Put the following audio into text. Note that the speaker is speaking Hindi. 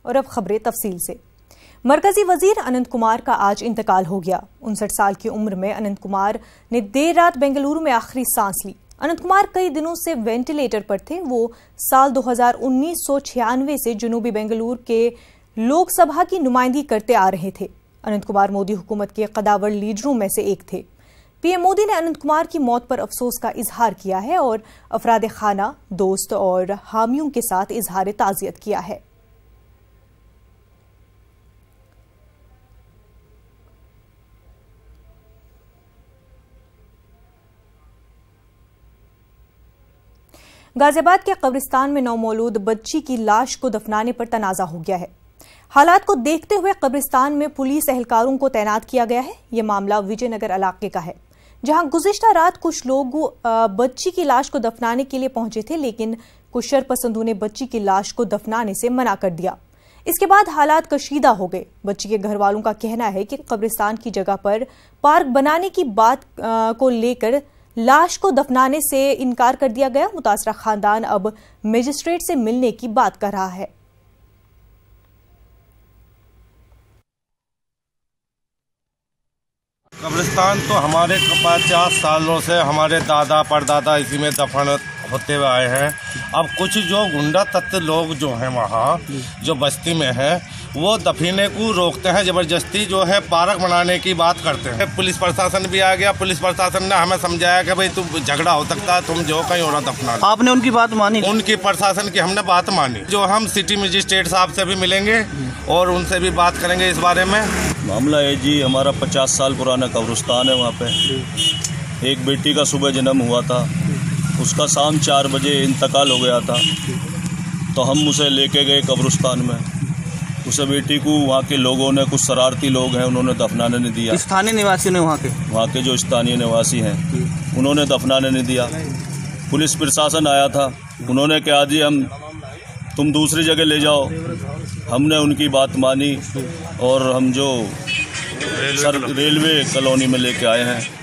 और अब खबरें तफसील से। मरकजी वजीर अनंत कुमार का आज इंतकाल हो गया। 59 साल की उम्र में अनंत कुमार ने देर रात बेंगलुरु में आखिरी सांस ली। अनंत कुमार कई दिनों से वेंटिलेटर पर थे। वो साल 1996 से जुनूबी बेंगलुरु के लोकसभा की नुमाइंदगी करते आ रहे थे। अनंत कुमार मोदी हुकूमत के कदावर लीडरों में से एक थे। पीएम मोदी ने अनंत कुमार की मौत पर अफसोस का इजहार किया है और अफराद खाना, दोस्त और हामियों के साथ इजहार ताज़ियत किया है। गाजियाबाद के कब्रिस्तान में नवमौलूद बच्ची की लाश को दफनाने पर तनाजा हो गया है। हालात को देखते हुए कब्रिस्तान में पुलिस एहलकारों को तैनात किया गया है। यह मामला विजयनगर इलाके का है, जहां गुज़िश्ता रात कुछ लोग बच्ची की लाश को दफनाने के लिए पहुंचे थे, लेकिन कुछ शरपसंदों ने बच्ची की लाश को दफनाने से मना कर दिया। इसके बाद हालात कशीदा हो गए। बच्ची के घर वालों का कहना है कि कब्रिस्तान की जगह पर पार्क बनाने की बात को लेकर लाश को दफनाने से इनकार कर दिया गया। मुतासरा खानदान अब मजिस्ट्रेट से मिलने की बात कर रहा है। कब्रिस्तान तो हमारे 50 सालों से हमारे दादा परदादा इसी में दफन होते हुए आए हैं। अब कुछ जो गुंडा तत्व लोग जो हैं वहाँ जो बस्ती में है, वो दफीने को रोकते हैं, जबरदस्ती जो है पार्क बनाने की बात करते हैं। पुलिस प्रशासन भी आ गया। पुलिस प्रशासन ने हमें समझाया कि भाई तुम झगड़ा हो सकता है, तुम जो कहीं और दफना। आपने उनकी बात मानी? उनकी प्रशासन की हमने बात मानी। जो हम सिटी मजिस्ट्रेट साहब से भी मिलेंगे और उनसे भी बात करेंगे इस बारे में। मामला है जी, हमारा 50 साल पुराना कब्रिस्तान है। वहाँ पे एक बेटी का सुबह जन्म हुआ था, उसका शाम 4 बजे इंतकाल हो गया था। तो हम उसे लेके गए कब्रिस्तान में। उसे बेटी को वहाँ के लोगों ने, कुछ शरारती लोग हैं, उन्होंने दफनाने नहीं दिया। स्थानीय निवासी ने वहाँ के जो स्थानीय निवासी हैं उन्होंने दफनाने नहीं दिया। पुलिस प्रशासन आया था, उन्होंने कहा जी तुम दूसरी जगह ले जाओ। हमने उनकी बात मानी और हम जो रेलवे कॉलोनी में लेके आए हैं।